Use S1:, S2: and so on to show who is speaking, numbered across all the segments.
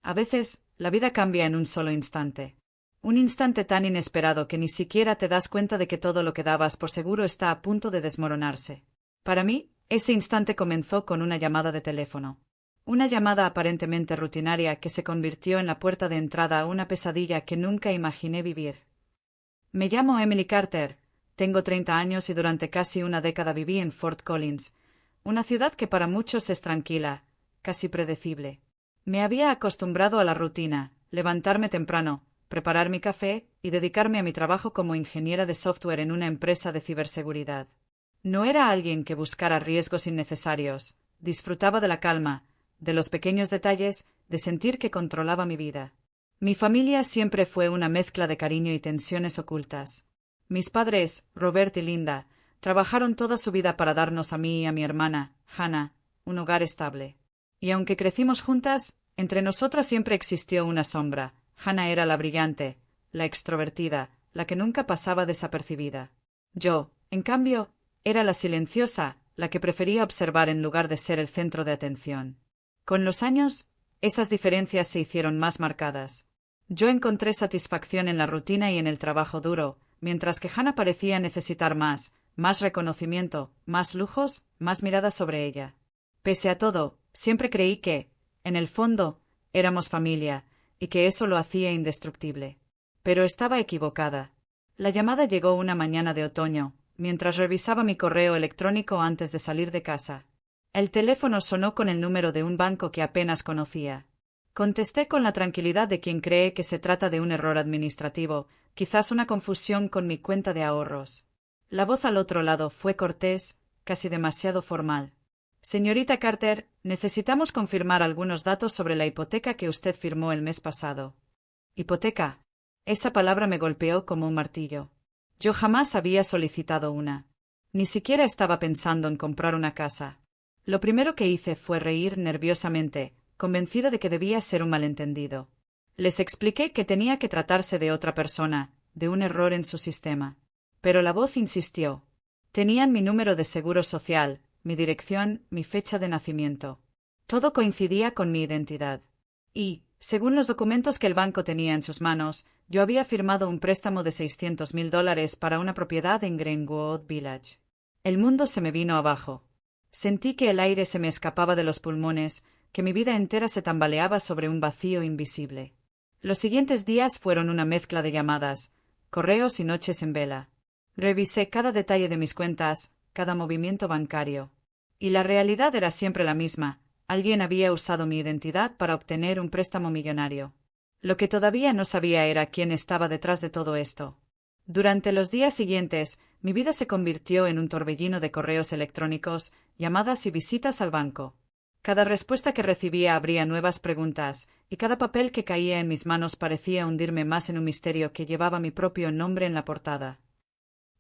S1: A veces, la vida cambia en un solo instante. Un instante tan inesperado que ni siquiera te das cuenta de que todo lo que dabas por seguro está a punto de desmoronarse. Para mí, ese instante comenzó con una llamada de teléfono. Una llamada aparentemente rutinaria que se convirtió en la puerta de entrada a una pesadilla que nunca imaginé vivir. Me llamo Emily Carter, tengo 30 años y durante casi una década viví en Fort Collins, una ciudad que para muchos es tranquila, casi predecible. Me había acostumbrado a la rutina, levantarme temprano, preparar mi café y dedicarme a mi trabajo como ingeniera de software en una empresa de ciberseguridad. No era alguien que buscara riesgos innecesarios, disfrutaba de la calma, de los pequeños detalles, de sentir que controlaba mi vida. Mi familia siempre fue una mezcla de cariño y tensiones ocultas. Mis padres, Robert y Linda, trabajaron toda su vida para darnos a mí y a mi hermana, Hannah, un hogar estable. Y aunque crecimos juntas, entre nosotras siempre existió una sombra. Hannah era la brillante, la extrovertida, la que nunca pasaba desapercibida. Yo, en cambio, era la silenciosa, la que prefería observar en lugar de ser el centro de atención. Con los años, esas diferencias se hicieron más marcadas. Yo encontré satisfacción en la rutina y en el trabajo duro, mientras que Hannah parecía necesitar más reconocimiento, más lujos, más miradas sobre ella. Pese a todo, siempre creí que, en el fondo, éramos familia, y que eso lo hacía indestructible. Pero estaba equivocada. La llamada llegó una mañana de otoño, mientras revisaba mi correo electrónico antes de salir de casa. El teléfono sonó con el número de un banco que apenas conocía. Contesté con la tranquilidad de quien cree que se trata de un error administrativo, quizás una confusión con mi cuenta de ahorros. La voz al otro lado fue cortés, casi demasiado formal. Señorita Carter, necesitamos confirmar algunos datos sobre la hipoteca que usted firmó el mes pasado. ¿Hipoteca? Esa palabra me golpeó como un martillo. Yo jamás había solicitado una. Ni siquiera estaba pensando en comprar una casa. Lo primero que hice fue reír nerviosamente, convencida de que debía ser un malentendido. Les expliqué que tenía que tratarse de otra persona, de un error en su sistema. Pero la voz insistió. Tenían mi número de seguro social, mi dirección, mi fecha de nacimiento. Todo coincidía con mi identidad. Y, según los documentos que el banco tenía en sus manos, yo había firmado un préstamo de $600,000 para una propiedad en Greenwood Village. El mundo se me vino abajo. Sentí que el aire se me escapaba de los pulmones, que mi vida entera se tambaleaba sobre un vacío invisible. Los siguientes días fueron una mezcla de llamadas, correos y noches en vela. Revisé cada detalle de mis cuentas, cada movimiento bancario. Y la realidad era siempre la misma. Alguien había usado mi identidad para obtener un préstamo millonario. Lo que todavía no sabía era quién estaba detrás de todo esto. Durante los días siguientes, mi vida se convirtió en un torbellino de correos electrónicos, llamadas y visitas al banco. Cada respuesta que recibía abría nuevas preguntas, y cada papel que caía en mis manos parecía hundirme más en un misterio que llevaba mi propio nombre en la portada.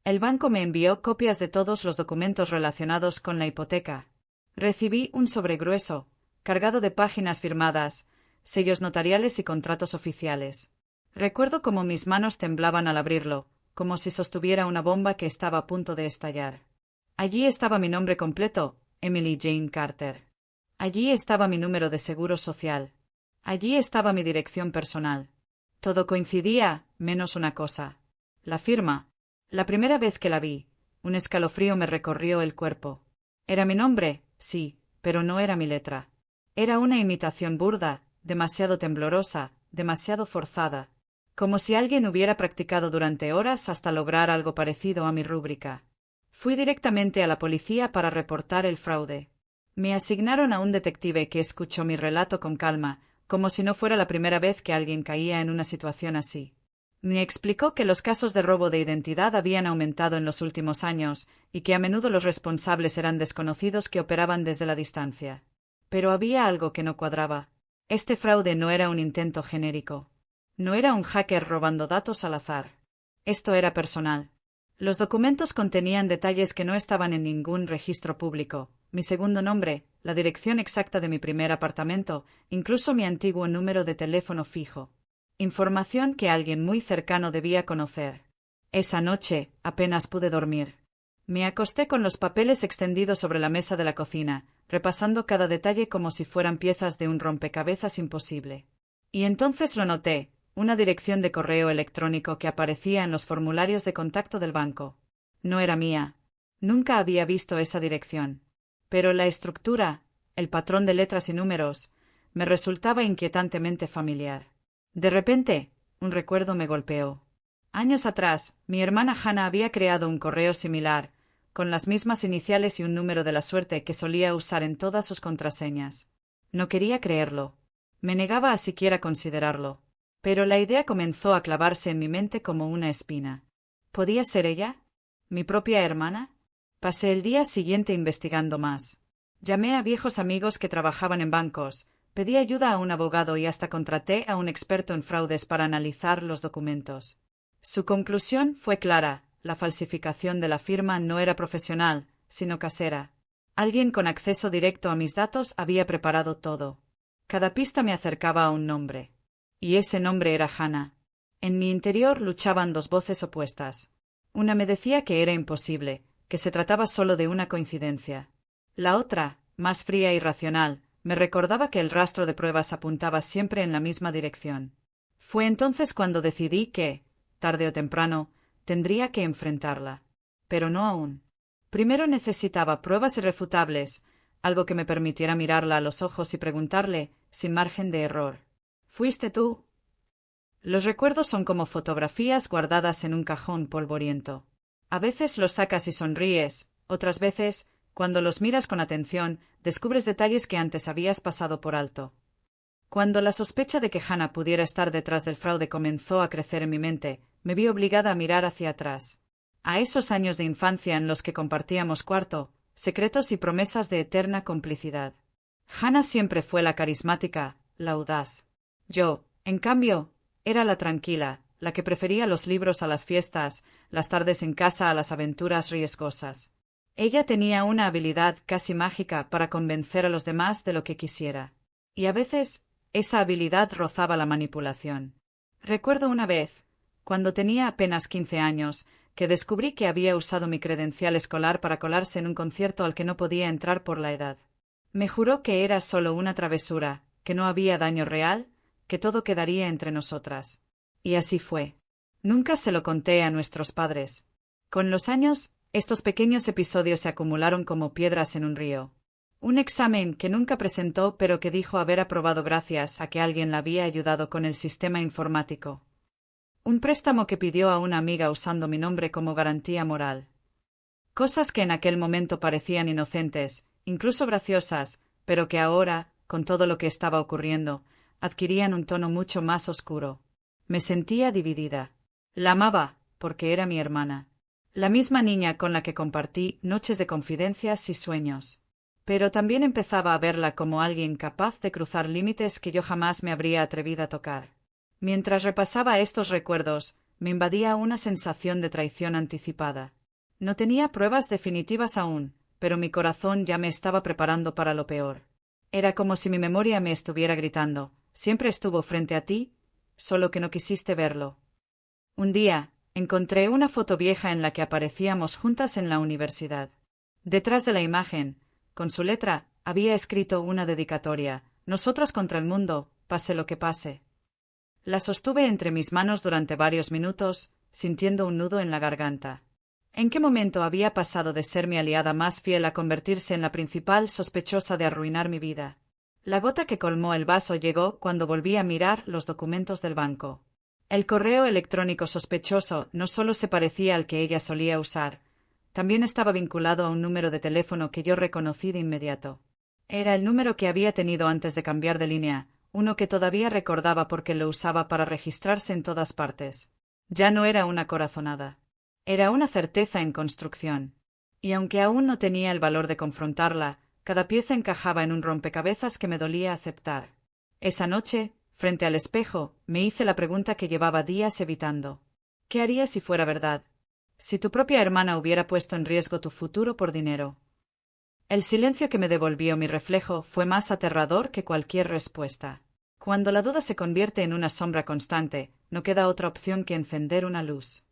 S1: El banco me envió copias de todos los documentos relacionados con la hipoteca. Recibí un sobre grueso, cargado de páginas firmadas, sellos notariales y contratos oficiales. Recuerdo cómo mis manos temblaban al abrirlo, como si sostuviera una bomba que estaba a punto de estallar. Allí estaba mi nombre completo, Emily Jane Carter. Allí estaba mi número de seguro social. Allí estaba mi dirección personal. Todo coincidía, menos una cosa. La firma. La primera vez que la vi, un escalofrío me recorrió el cuerpo. Era mi nombre, sí, pero no era mi letra. Era una imitación burda, demasiado temblorosa, demasiado forzada. Como si alguien hubiera practicado durante horas hasta lograr algo parecido a mi rúbrica. Fui directamente a la policía para reportar el fraude. Me asignaron a un detective que escuchó mi relato con calma, como si no fuera la primera vez que alguien caía en una situación así. Me explicó que los casos de robo de identidad habían aumentado en los últimos años y que a menudo los responsables eran desconocidos que operaban desde la distancia. Pero había algo que no cuadraba. Este fraude no era un intento genérico. No era un hacker robando datos al azar. Esto era personal. Los documentos contenían detalles que no estaban en ningún registro público. Mi segundo nombre, la dirección exacta de mi primer apartamento, incluso mi antiguo número de teléfono fijo. Información que alguien muy cercano debía conocer. Esa noche apenas pude dormir. Me acosté con los papeles extendidos sobre la mesa de la cocina, repasando cada detalle como si fueran piezas de un rompecabezas imposible. Y entonces lo noté, una dirección de correo electrónico que aparecía en los formularios de contacto del banco. No era mía. Nunca había visto esa dirección. Pero la estructura, el patrón de letras y números, me resultaba inquietantemente familiar. De repente, un recuerdo me golpeó. Años atrás, mi hermana Hannah había creado un correo similar, con las mismas iniciales y un número de la suerte que solía usar en todas sus contraseñas. No quería creerlo. Me negaba a siquiera considerarlo. Pero la idea comenzó a clavarse en mi mente como una espina. ¿Podía ser ella? ¿Mi propia hermana? Pasé el día siguiente investigando más. Llamé a viejos amigos que trabajaban en bancos, pedí ayuda a un abogado y hasta contraté a un experto en fraudes para analizar los documentos. Su conclusión fue clara: la falsificación de la firma no era profesional, sino casera. Alguien con acceso directo a mis datos había preparado todo. Cada pista me acercaba a un nombre. Y ese nombre era Hannah. En mi interior luchaban dos voces opuestas. Una me decía que era imposible, que se trataba solo de una coincidencia. La otra, más fría y racional, me recordaba que el rastro de pruebas apuntaba siempre en la misma dirección. Fue entonces cuando decidí que, tarde o temprano, tendría que enfrentarla. Pero no aún. Primero necesitaba pruebas irrefutables, algo que me permitiera mirarla a los ojos y preguntarle, sin margen de error: ¿fuiste tú? Los recuerdos son como fotografías guardadas en un cajón polvoriento. A veces los sacas y sonríes, otras veces, cuando los miras con atención, descubres detalles que antes habías pasado por alto. Cuando la sospecha de que Hannah pudiera estar detrás del fraude comenzó a crecer en mi mente, me vi obligada a mirar hacia atrás. A esos años de infancia en los que compartíamos cuarto, secretos y promesas de eterna complicidad. Hannah siempre fue la carismática, la audaz. Yo, en cambio, era la tranquila, la que prefería los libros a las fiestas, las tardes en casa a las aventuras riesgosas. Ella tenía una habilidad casi mágica para convencer a los demás de lo que quisiera. Y a veces, esa habilidad rozaba la manipulación. Recuerdo una vez, cuando tenía apenas 15 años, que descubrí que había usado mi credencial escolar para colarse en un concierto al que no podía entrar por la edad. Me juró que era solo una travesura, que no había daño real, que todo quedaría entre nosotras. Y así fue. Nunca se lo conté a nuestros padres. Con los años, estos pequeños episodios se acumularon como piedras en un río. Un examen que nunca presentó pero que dijo haber aprobado gracias a que alguien la había ayudado con el sistema informático. Un préstamo que pidió a una amiga usando mi nombre como garantía moral. Cosas que en aquel momento parecían inocentes, incluso graciosas, pero que ahora, con todo lo que estaba ocurriendo, adquirían un tono mucho más oscuro. Me sentía dividida. La amaba, porque era mi hermana. La misma niña con la que compartí noches de confidencias y sueños. Pero también empezaba a verla como alguien capaz de cruzar límites que yo jamás me habría atrevido a tocar. Mientras repasaba estos recuerdos, me invadía una sensación de traición anticipada. No tenía pruebas definitivas aún, pero mi corazón ya me estaba preparando para lo peor. Era como si mi memoria me estuviera gritando: siempre estuvo frente a ti, solo que no quisiste verlo. Un día, encontré una foto vieja en la que aparecíamos juntas en la universidad. Detrás de la imagen, con su letra, había escrito una dedicatoria: nosotras contra el mundo, pase lo que pase. La sostuve entre mis manos durante varios minutos, sintiendo un nudo en la garganta. ¿En qué momento había pasado de ser mi aliada más fiel a convertirse en la principal sospechosa de arruinar mi vida? La gota que colmó el vaso llegó cuando volví a mirar los documentos del banco. El correo electrónico sospechoso no solo se parecía al que ella solía usar, también estaba vinculado a un número de teléfono que yo reconocí de inmediato. Era el número que había tenido antes de cambiar de línea, uno que todavía recordaba porque lo usaba para registrarse en todas partes. Ya no era una corazonada. Era una certeza en construcción. Y aunque aún no tenía el valor de confrontarla, cada pieza encajaba en un rompecabezas que me dolía aceptar. Esa noche, frente al espejo, me hice la pregunta que llevaba días evitando. ¿Qué harías si fuera verdad? Si tu propia hermana hubiera puesto en riesgo tu futuro por dinero. El silencio que me devolvió mi reflejo fue más aterrador que cualquier respuesta. Cuando la duda se convierte en una sombra constante, no queda otra opción que encender una luz.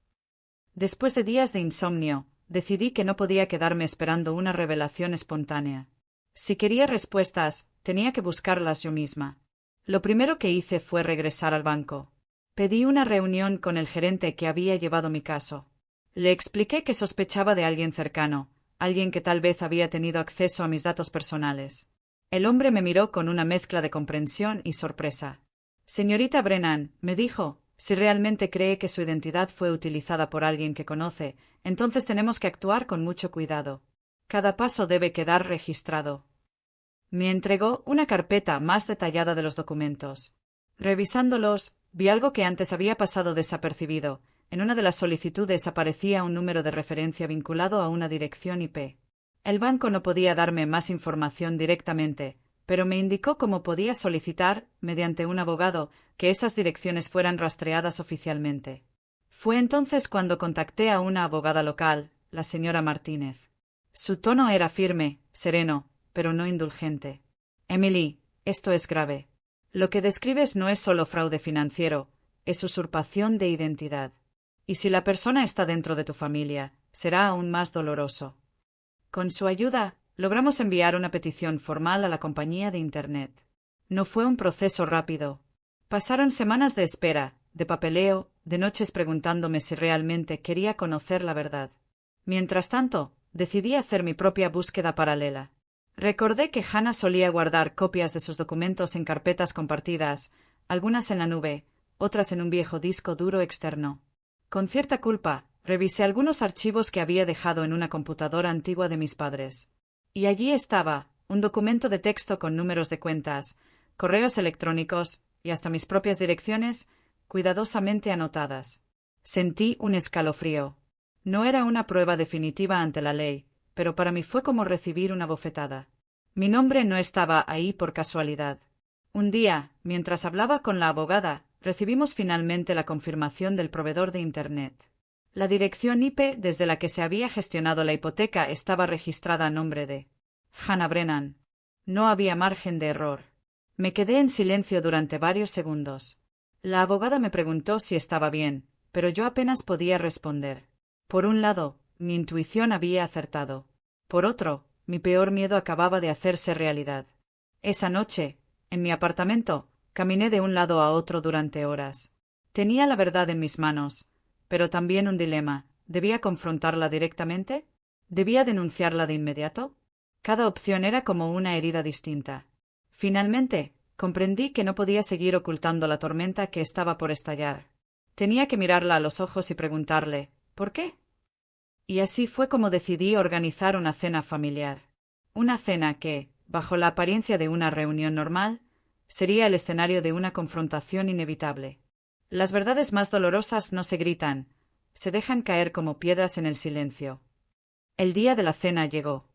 S1: Después de días de insomnio, decidí que no podía quedarme esperando una revelación espontánea. Si quería respuestas, tenía que buscarlas yo misma. Lo primero que hice fue regresar al banco. Pedí una reunión con el gerente que había llevado mi caso. Le expliqué que sospechaba de alguien cercano, alguien que tal vez había tenido acceso a mis datos personales. El hombre me miró con una mezcla de comprensión y sorpresa. Señorita Brennan, me dijo, si realmente cree que su identidad fue utilizada por alguien que conoce, entonces tenemos que actuar con mucho cuidado. Cada paso debe quedar registrado. Me entregó una carpeta más detallada de los documentos. Revisándolos, vi algo que antes había pasado desapercibido. En una de las solicitudes aparecía un número de referencia vinculado a una dirección IP. El banco no podía darme más información directamente, pero me indicó cómo podía solicitar, mediante un abogado, que esas direcciones fueran rastreadas oficialmente. Fue entonces cuando contacté a una abogada local, la señora Martínez. Su tono era firme, sereno, pero no indulgente. Emily, esto es grave. Lo que describes no es solo fraude financiero, es usurpación de identidad. Y si la persona está dentro de tu familia, será aún más doloroso. Con su ayuda, logramos enviar una petición formal a la compañía de Internet. No fue un proceso rápido. Pasaron semanas de espera, de papeleo, de noches preguntándome si realmente quería conocer la verdad. Mientras tanto, decidí hacer mi propia búsqueda paralela. Recordé que Hannah solía guardar copias de sus documentos en carpetas compartidas, algunas en la nube, otras en un viejo disco duro externo. Con cierta culpa, revisé algunos archivos que había dejado en una computadora antigua de mis padres. Y allí estaba, un documento de texto con números de cuentas, correos electrónicos y hasta mis propias direcciones, cuidadosamente anotadas. Sentí un escalofrío. No era una prueba definitiva ante la ley, pero para mí fue como recibir una bofetada. Mi nombre no estaba ahí por casualidad. Un día, mientras hablaba con la abogada, recibimos finalmente la confirmación del proveedor de Internet. La dirección IP desde la que se había gestionado la hipoteca estaba registrada a nombre de Hannah Brennan. No había margen de error. Me quedé en silencio durante varios segundos. La abogada me preguntó si estaba bien, pero yo apenas podía responder. Por un lado, mi intuición había acertado. Por otro, mi peor miedo acababa de hacerse realidad. Esa noche, en mi apartamento, caminé de un lado a otro durante horas. Tenía la verdad en mis manos, pero también un dilema. ¿Debía confrontarla directamente? ¿Debía denunciarla de inmediato? Cada opción era como una herida distinta. Finalmente, comprendí que no podía seguir ocultando la tormenta que estaba por estallar. Tenía que mirarla a los ojos y preguntarle, ¿por qué? Y así fue como decidí organizar una cena familiar. Una cena que, bajo la apariencia de una reunión normal, sería el escenario de una confrontación inevitable. Las verdades más dolorosas no se gritan, se dejan caer como piedras en el silencio. El día de la cena llegó.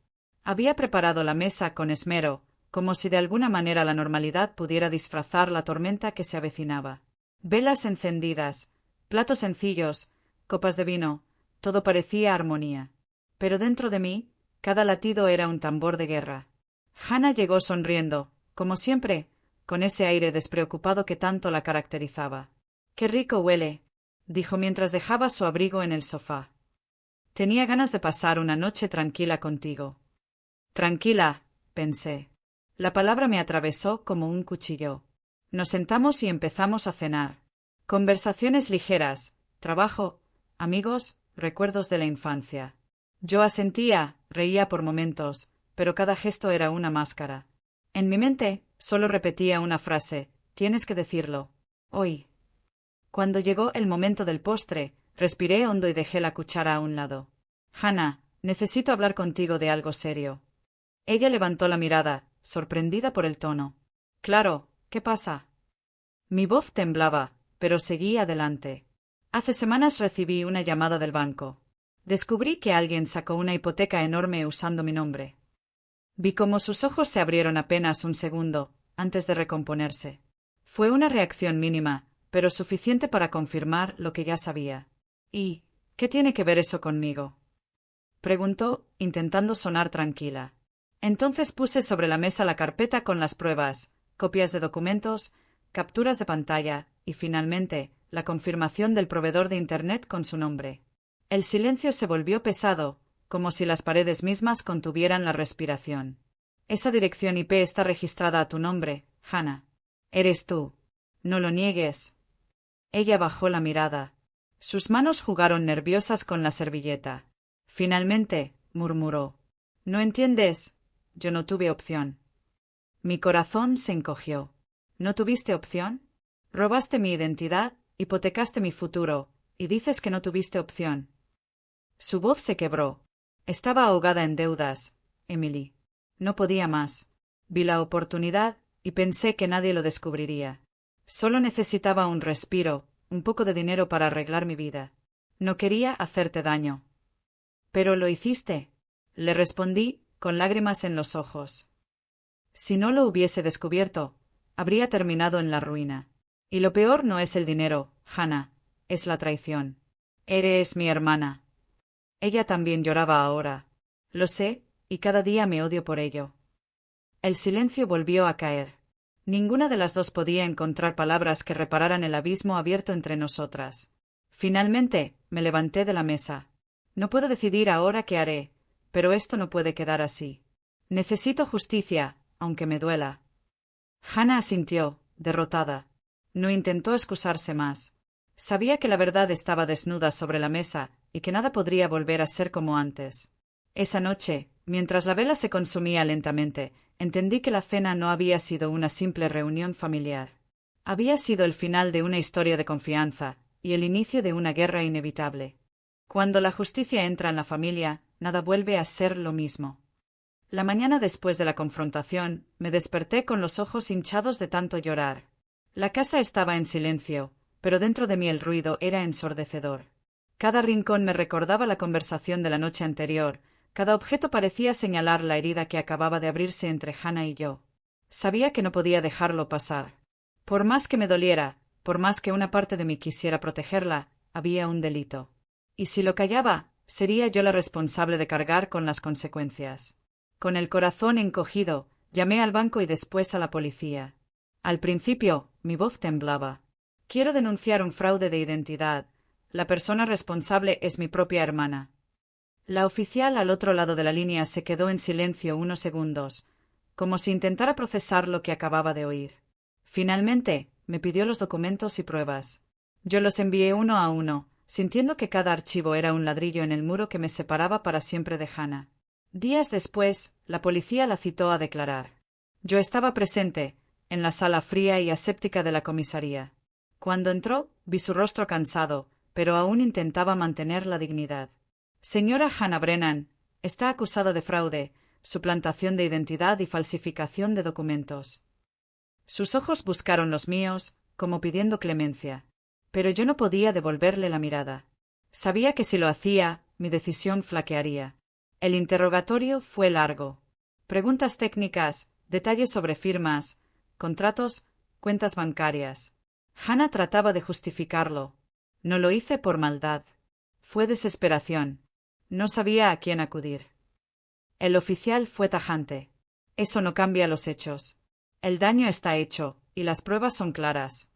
S1: Había preparado la mesa con esmero, como si de alguna manera la normalidad pudiera disfrazar la tormenta que se avecinaba. Velas encendidas, platos sencillos, copas de vino, todo parecía armonía. Pero dentro de mí, cada latido era un tambor de guerra. Hannah llegó sonriendo, como siempre, con ese aire despreocupado que tanto la caracterizaba. «Qué rico huele», dijo mientras dejaba su abrigo en el sofá. «Tenía ganas de pasar una noche tranquila contigo». «Tranquila», pensé. La palabra me atravesó como un cuchillo. Nos sentamos y empezamos a cenar. Conversaciones ligeras, trabajo, amigos, recuerdos de la infancia. Yo asentía, reía por momentos, pero cada gesto era una máscara. En mi mente, solo repetía una frase, tienes que decirlo. Hoy. Cuando llegó el momento del postre, respiré hondo y dejé la cuchara a un lado. Hannah, necesito hablar contigo de algo serio. Ella levantó la mirada, sorprendida por el tono. Claro, ¿qué pasa? Mi voz temblaba, pero seguí adelante. Hace semanas recibí una llamada del banco. Descubrí que alguien sacó una hipoteca enorme usando mi nombre. Vi cómo sus ojos se abrieron apenas un segundo, antes de recomponerse. Fue una reacción mínima, pero suficiente para confirmar lo que ya sabía. ¿Y qué tiene que ver eso conmigo?, preguntó, intentando sonar tranquila. Entonces puse sobre la mesa la carpeta con las pruebas, copias de documentos, capturas de pantalla y, finalmente, la confirmación del proveedor de Internet con su nombre. El silencio se volvió pesado, como si las paredes mismas contuvieran la respiración. Esa dirección IP está registrada a tu nombre, Hannah. Eres tú. No lo niegues. Ella bajó la mirada. Sus manos jugaron nerviosas con la servilleta. Finalmente, murmuró. ¿No entiendes? Yo no tuve opción. Mi corazón se encogió. ¿No tuviste opción? Robaste mi identidad, hipotecaste mi futuro, y dices que no tuviste opción. Su voz se quebró. Estaba ahogada en deudas, Emily. No podía más. Vi la oportunidad y pensé que nadie lo descubriría. Solo necesitaba un respiro, un poco de dinero para arreglar mi vida. No quería hacerte daño. Pero lo hiciste, le respondí, con lágrimas en los ojos. Si no lo hubiese descubierto, habría terminado en la ruina. Y lo peor no es el dinero, Hannah, es la traición. Eres mi hermana. Ella también lloraba ahora. Lo sé, y cada día me odio por ello. El silencio volvió a caer. Ninguna de las dos podía encontrar palabras que repararan el abismo abierto entre nosotras. Finalmente, me levanté de la mesa. No puedo decidir ahora qué haré, pero esto no puede quedar así. Necesito justicia, aunque me duela. Hannah asintió, derrotada. No intentó excusarse más. Sabía que la verdad estaba desnuda sobre la mesa y que nada podría volver a ser como antes. Esa noche, mientras la vela se consumía lentamente, entendí que la cena no había sido una simple reunión familiar. Había sido el final de una historia de confianza y el inicio de una guerra inevitable. Cuando la justicia entra en la familia, nada vuelve a ser lo mismo. La mañana después de la confrontación, me desperté con los ojos hinchados de tanto llorar. La casa estaba en silencio, pero dentro de mí el ruido era ensordecedor. Cada rincón me recordaba la conversación de la noche anterior, cada objeto parecía señalar la herida que acababa de abrirse entre Hannah y yo. Sabía que no podía dejarlo pasar. Por más que me doliera, por más que una parte de mí quisiera protegerla, había un delito. Y si lo callaba, sería yo la responsable de cargar con las consecuencias. Con el corazón encogido, llamé al banco y después a la policía. Al principio, mi voz temblaba. Quiero denunciar un fraude de identidad. La persona responsable es mi propia hermana. La oficial al otro lado de la línea se quedó en silencio unos segundos, como si intentara procesar lo que acababa de oír. Finalmente, me pidió los documentos y pruebas. Yo los envié uno a uno, sintiendo que cada archivo era un ladrillo en el muro que me separaba para siempre de Hannah. Días después, la policía la citó a declarar. Yo estaba presente, en la sala fría y aséptica de la comisaría. Cuando entró, vi su rostro cansado, pero aún intentaba mantener la dignidad. Señora Hannah Brennan, está acusada de fraude, suplantación de identidad y falsificación de documentos. Sus ojos buscaron los míos, como pidiendo clemencia. Pero yo no podía devolverle la mirada. Sabía que si lo hacía, mi decisión flaquearía. El interrogatorio fue largo. Preguntas técnicas, detalles sobre firmas, contratos, cuentas bancarias. Hannah trataba de justificarlo. No lo hice por maldad. Fue desesperación. No sabía a quién acudir. El oficial fue tajante. Eso no cambia los hechos. El daño está hecho, y las pruebas son claras.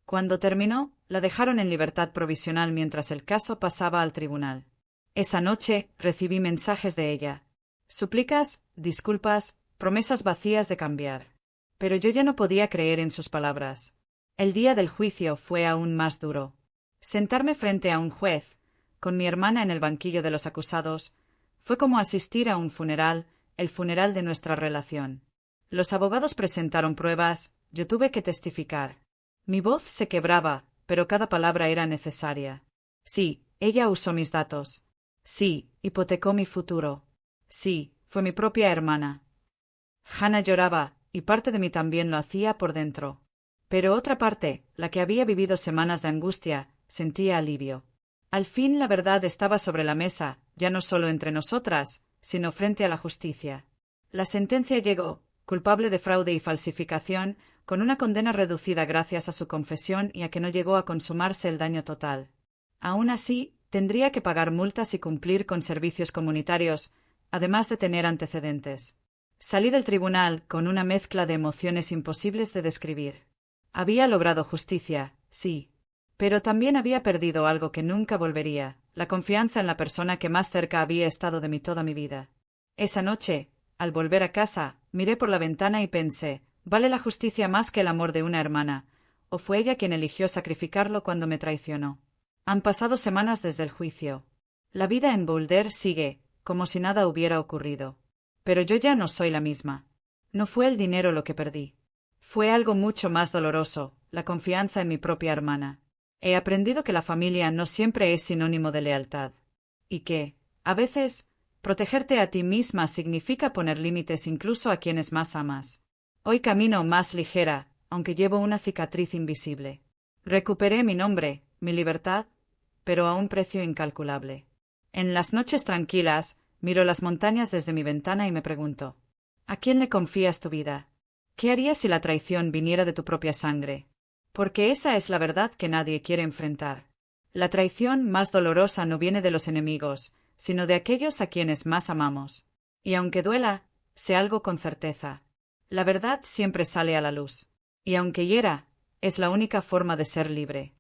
S1: Cuando terminó, la dejaron en libertad provisional mientras el caso pasaba al tribunal. Esa noche recibí mensajes de ella. Súplicas, disculpas, promesas vacías de cambiar. Pero yo ya no podía creer en sus palabras. El día del juicio fue aún más duro. Sentarme frente a un juez, con mi hermana en el banquillo de los acusados, fue como asistir a un funeral, el funeral de nuestra relación. Los abogados presentaron pruebas, yo tuve que testificar. Mi voz se quebraba, pero cada palabra era necesaria. Sí, ella usó mis datos. Sí, hipotecó mi futuro. Sí, fue mi propia hermana. Hannah lloraba, y parte de mí también lo hacía por dentro. Pero otra parte, la que había vivido semanas de angustia, sentía alivio. Al fin la verdad estaba sobre la mesa, ya no solo entre nosotras, sino frente a la justicia. La sentencia llegó, culpable de fraude y falsificación, con una condena reducida gracias a su confesión y a que no llegó a consumarse el daño total. Aún así, tendría que pagar multas y cumplir con servicios comunitarios, además de tener antecedentes. Salí del tribunal con una mezcla de emociones imposibles de describir. Había logrado justicia, sí, pero también había perdido algo que nunca volvería, la confianza en la persona que más cerca había estado de mí toda mi vida. Esa noche, al volver a casa, miré por la ventana y pensé, ¿Vale la justicia más que el amor de una hermana, o fue ella quien eligió sacrificarlo cuando me traicionó? Han pasado semanas desde el juicio. La vida en Boulder sigue, como si nada hubiera ocurrido. Pero yo ya no soy la misma. No fue el dinero lo que perdí. Fue algo mucho más doloroso, la confianza en mi propia hermana. He aprendido que la familia no siempre es sinónimo de lealtad. Y que, a veces, protegerte a ti misma significa poner límites incluso a quienes más amas. Hoy camino más ligera, aunque llevo una cicatriz invisible. Recuperé mi nombre, mi libertad, pero a un precio incalculable. En las noches tranquilas, miro las montañas desde mi ventana y me pregunto, ¿a quién le confías tu vida? ¿Qué harías si la traición viniera de tu propia sangre? Porque esa es la verdad que nadie quiere enfrentar. La traición más dolorosa no viene de los enemigos, sino de aquellos a quienes más amamos. Y aunque duela, sé algo con certeza. La verdad siempre sale a la luz. Y aunque hiera, es la única forma de ser libre.